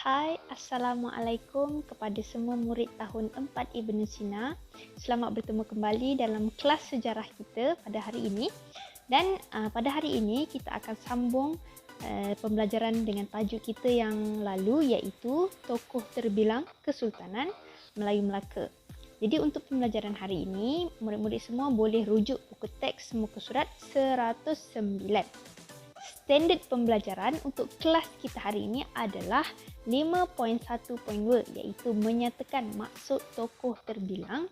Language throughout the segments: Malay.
Hai, Assalamualaikum kepada semua murid tahun 4 Ibn Sina. Selamat bertemu kembali dalam kelas sejarah kita pada hari ini. Dan pada hari ini kita akan sambung pembelajaran dengan tajuk kita yang lalu, iaitu Tokoh Terbilang Kesultanan Melayu Melaka. Jadi untuk pembelajaran hari ini, murid-murid semua boleh rujuk buku teks muka surat 109. Standard pembelajaran untuk kelas kita hari ini adalah 5.1.2, iaitu menyatakan maksud tokoh terbilang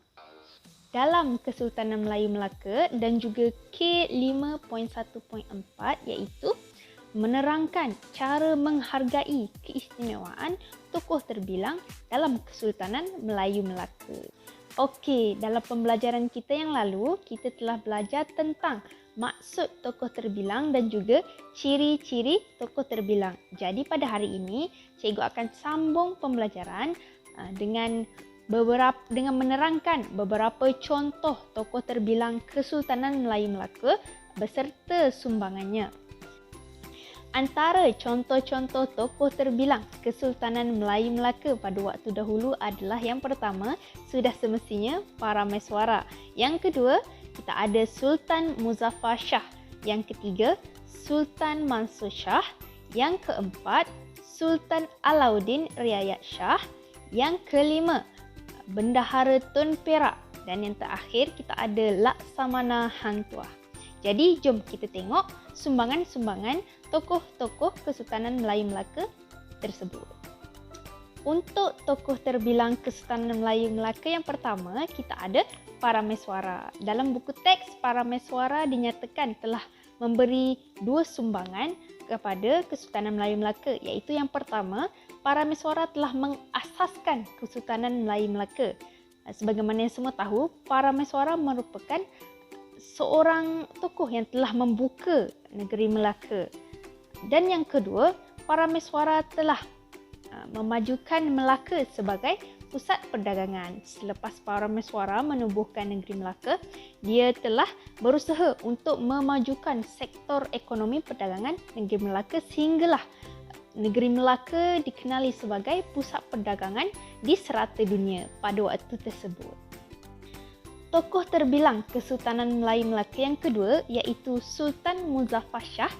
dalam Kesultanan Melayu Melaka, dan juga K5.1.4, iaitu menerangkan cara menghargai keistimewaan tokoh terbilang dalam Kesultanan Melayu Melaka. Okey, dalam pembelajaran kita yang lalu, kita telah belajar tentang maksud tokoh terbilang dan juga ciri-ciri tokoh terbilang. Jadi pada hari ini, cikgu akan sambung pembelajaran dengan menerangkan beberapa contoh tokoh terbilang Kesultanan Melayu Melaka beserta sumbangannya. Antara contoh-contoh tokoh terbilang Kesultanan Melayu Melaka pada waktu dahulu adalah yang pertama, sudah semestinya Parameswara. Yang kedua, kita ada Sultan Muzaffar Shah. Yang ketiga, Sultan Mansur Shah. Yang keempat, Sultan Alauddin Riayat Shah. Yang kelima, Bendahara Tun Perak. Dan yang terakhir, kita ada Laksamana Hang Tuah. Jadi, jom kita tengok sumbangan-sumbangan tokoh-tokoh Kesultanan Melayu Melaka tersebut. Untuk tokoh terbilang Kesultanan Melayu Melaka yang pertama, kita ada Parameswara. Dalam buku teks, Parameswara dinyatakan telah memberi dua sumbangan kepada Kesultanan Melayu Melaka, iaitu yang pertama, Parameswara telah mengasaskan Kesultanan Melayu Melaka. Sebagaimana yang semua tahu, Parameswara merupakan seorang tokoh yang telah membuka negeri Melaka. Dan yang kedua, Parameswara telah memajukan Melaka sebagai pusat perdagangan. Selepas Parameswara menubuhkan negeri Melaka, dia telah berusaha untuk memajukan sektor ekonomi perdagangan negeri Melaka sehinggalah negeri Melaka dikenali sebagai pusat perdagangan di serata dunia pada waktu tersebut. Tokoh terbilang Kesultanan Melayu Melaka yang kedua, iaitu Sultan Muzaffar Shah,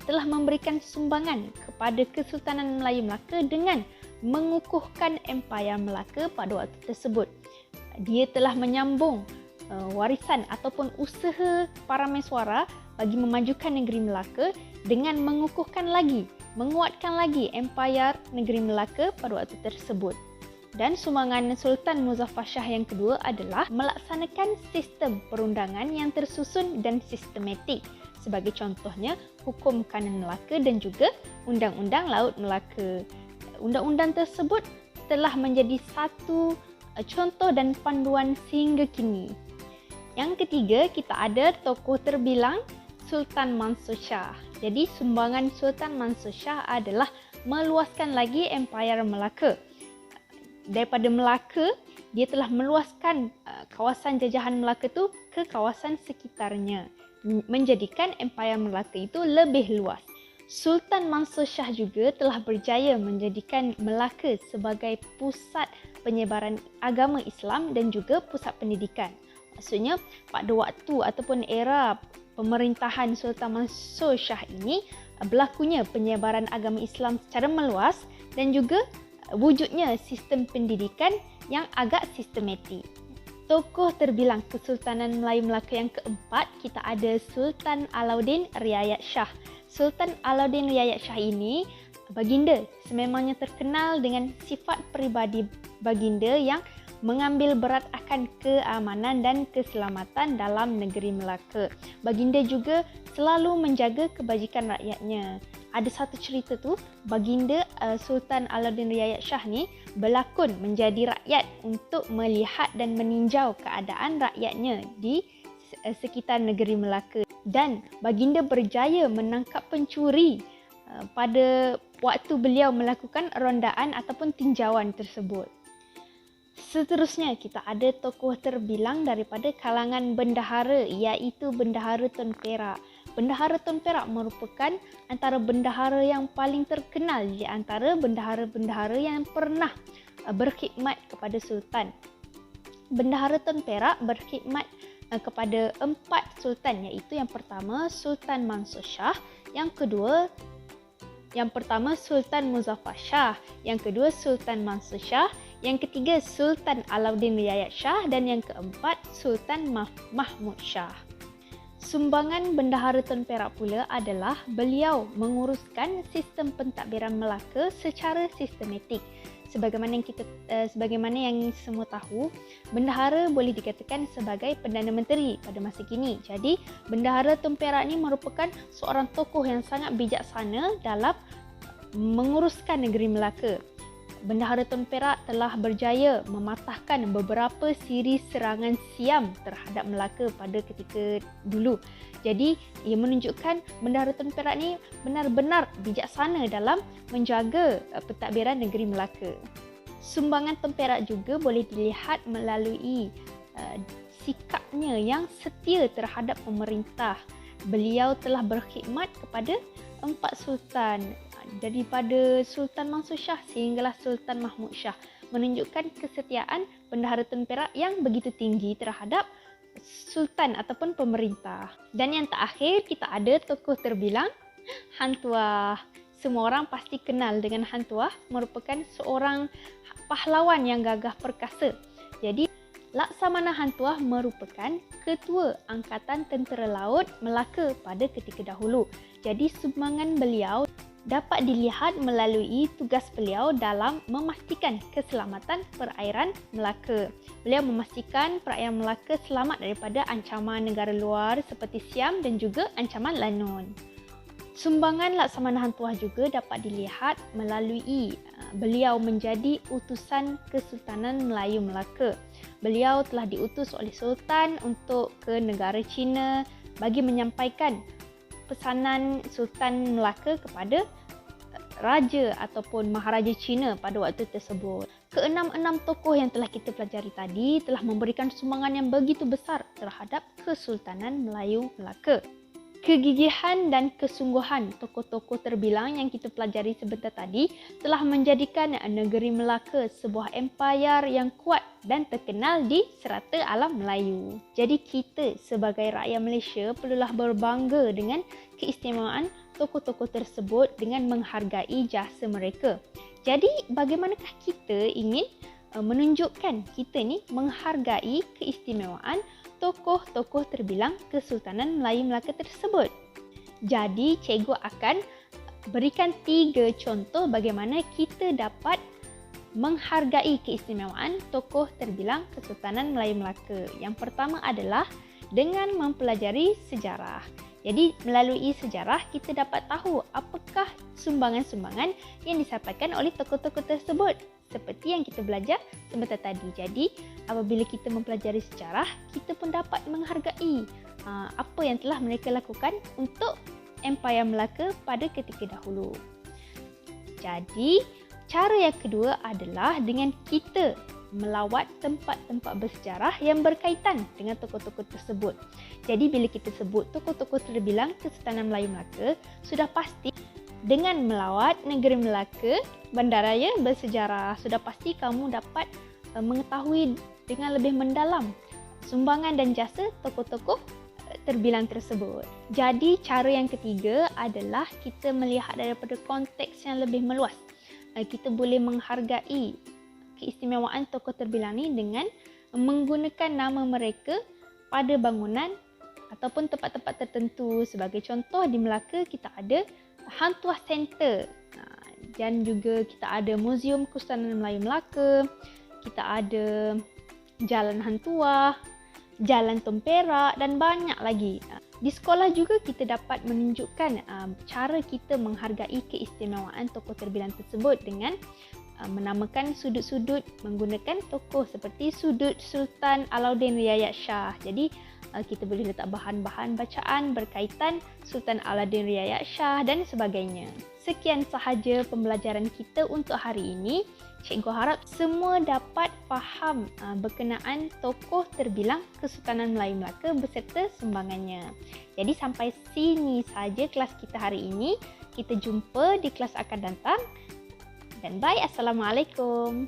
telah memberikan sumbangan kepada Kesultanan Melayu Melaka dengan mengukuhkan Empayar Melaka pada waktu tersebut. Dia telah menyambung warisan ataupun usaha Parameswara bagi memajukan negeri Melaka dengan mengukuhkan lagi, menguatkan lagi Empayar negeri Melaka pada waktu tersebut. Dan sumbangan Sultan Muzaffar Shah yang kedua adalah melaksanakan sistem perundangan yang tersusun dan sistematik. Sebagai contohnya, Hukum Kanan Melaka dan juga Undang-Undang Laut Melaka. Undang-undang tersebut telah menjadi satu contoh dan panduan sehingga kini. Yang ketiga, kita ada tokoh terbilang Sultan Mansur Shah. Jadi, sumbangan Sultan Mansur Shah adalah meluaskan lagi Empayar Melaka. Daripada Melaka, dia telah meluaskan kawasan jajahan Melaka itu ke kawasan sekitarnya, menjadikan Empayar Melaka itu lebih luas. Sultan Mansur Shah juga telah berjaya menjadikan Melaka sebagai pusat penyebaran agama Islam dan juga pusat pendidikan. Maksudnya, pada waktu ataupun era pemerintahan Sultan Mansur Shah ini, berlakunya penyebaran agama Islam secara meluas dan juga wujudnya sistem pendidikan yang agak sistematik. Tokoh terbilang Kesultanan Melayu Melaka yang keempat, kita ada Sultan Alauddin Riayat Shah. Sultan Alauddin Riayat Shah ini, baginda, sememangnya terkenal dengan sifat peribadi baginda yang mengambil berat akan keamanan dan keselamatan dalam negeri Melaka. Baginda juga selalu menjaga kebajikan rakyatnya. Ada satu cerita tu, baginda Sultan Alauddin Riayat Shah ni berlakon menjadi rakyat untuk melihat dan meninjau keadaan rakyatnya di sekitar negeri Melaka. Dan baginda berjaya menangkap pencuri pada waktu beliau melakukan rondaan ataupun tinjauan tersebut. Seterusnya, kita ada tokoh terbilang daripada kalangan bendahara, iaitu Bendahara Tun Perak. Bendahara Tun Perak merupakan antara bendahara yang paling terkenal di antara bendahara-bendahara yang pernah berkhidmat kepada Sultan. Bendahara Tun Perak berkhidmat kepada 4 sultan, iaitu yang pertama Sultan Mansur Shah, yang pertama Sultan Muzaffar Shah, yang kedua Sultan Mansur Shah, yang ketiga Sultan Alauddin Riayat Shah, dan yang keempat Sultan Mahmud Shah. Sumbangan Bendahara Tun Perak pula adalah beliau menguruskan sistem pentadbiran Melaka secara sistematik. Sebagaimana yang semua tahu, bendahara boleh dikatakan sebagai Perdana Menteri pada masa kini. Jadi, Bendahara Tun Perak ni merupakan seorang tokoh yang sangat bijaksana dalam menguruskan negeri Melaka. Bendahara Tun Perak telah berjaya mematahkan beberapa siri serangan Siam terhadap Melaka pada ketika dulu. Jadi, ia menunjukkan Bendahara Tun Perak ni benar-benar bijaksana dalam menjaga pentadbiran negeri Melaka. Sumbangan Tun Perak juga boleh dilihat melalui sikapnya yang setia terhadap pemerintah. Beliau telah berkhidmat kepada 4 sultan, daripada Sultan Mansur Shah sehinggalah Sultan Mahmud Shah, menunjukkan kesetiaan Bendahara Tun Perak yang begitu tinggi terhadap sultan ataupun pemerintah. Dan yang terakhir, kita ada tokoh terbilang Han Tuah. Semua orang pasti kenal dengan Han Tuah, merupakan seorang pahlawan yang gagah perkasa. Jadi, Laksamana Han Tuah merupakan Ketua Angkatan Tentera Laut Melaka pada ketika dahulu. Jadi, sumbangan beliau dapat dilihat melalui tugas beliau dalam memastikan keselamatan perairan Melaka. Beliau memastikan perairan Melaka selamat daripada ancaman negara luar seperti Siam dan juga ancaman Lanun. Sumbangan Laksamana Han Tuah juga dapat dilihat melalui beliau menjadi utusan Kesultanan Melayu Melaka. Beliau telah diutus oleh Sultan untuk ke negara China bagi menyampaikan pesanan Sultan Melaka kepada Raja ataupun Maharaja China pada waktu tersebut. Keenam-enam tokoh yang telah kita pelajari tadi telah memberikan sumbangan yang begitu besar terhadap Kesultanan Melayu Melaka. Kegigihan dan kesungguhan tokoh-tokoh terbilang yang kita pelajari sebentar tadi telah menjadikan negeri Melaka sebuah empayar yang kuat dan terkenal di serata alam Melayu. Jadi kita sebagai rakyat Malaysia perlulah berbangga dengan keistimewaan tokoh-tokoh tersebut dengan menghargai jasa mereka. Jadi bagaimanakah kita ingin menunjukkan kita ni menghargai keistimewaan tokoh-tokoh terbilang Kesultanan Melayu Melaka tersebut? Jadi cikgu akan berikan 3 contoh bagaimana kita dapat menghargai keistimewaan tokoh terbilang Kesultanan Melayu Melaka. Yang pertama adalah dengan mempelajari sejarah. Jadi melalui sejarah kita dapat tahu apakah sumbangan-sumbangan yang disampaikan oleh tokoh-tokoh tersebut, seperti yang kita belajar sebentar tadi. Jadi apabila kita mempelajari sejarah, kita pun dapat menghargai apa yang telah mereka lakukan untuk Empayar Melaka pada ketika dahulu. Jadi cara yang kedua adalah dengan kita melawat tempat-tempat bersejarah yang berkaitan dengan tokoh-tokoh tersebut. Jadi bila kita sebut tokoh-tokoh terbilang Kesultanan Melayu Melaka, sudah pasti dengan melawat negeri Melaka, bandaraya bersejarah, sudah pasti kamu dapat mengetahui dengan lebih mendalam sumbangan dan jasa tokoh-tokoh terbilang tersebut. Jadi cara yang ketiga adalah kita melihat daripada konteks yang lebih meluas. Kita boleh menghargai keistimewaan tokoh terbilang ni dengan menggunakan nama mereka pada bangunan ataupun tempat-tempat tertentu. Sebagai contoh, di Melaka kita ada Han Tuah Center, dan juga kita ada Muzium Kesultanan Melayu Melaka, kita ada Jalan Han Tuah, Jalan Tun Perak dan banyak lagi. Di sekolah juga kita dapat menunjukkan cara kita menghargai keistimewaan tokoh terbilang tersebut dengan menamakan sudut-sudut menggunakan tokoh seperti sudut Sultan Alauddin Riayat Shah. Jadi kita boleh letak bahan-bahan bacaan berkaitan Sultan Alauddin Riayat Shah dan sebagainya. Sekian sahaja pembelajaran kita untuk hari ini. Cikgu harap semua dapat faham berkenaan tokoh terbilang Kesultanan Melayu Melaka beserta sumbangannya. Jadi sampai sini saja kelas kita hari ini. Kita jumpa di kelas akan datang. Dan bye. Assalamualaikum.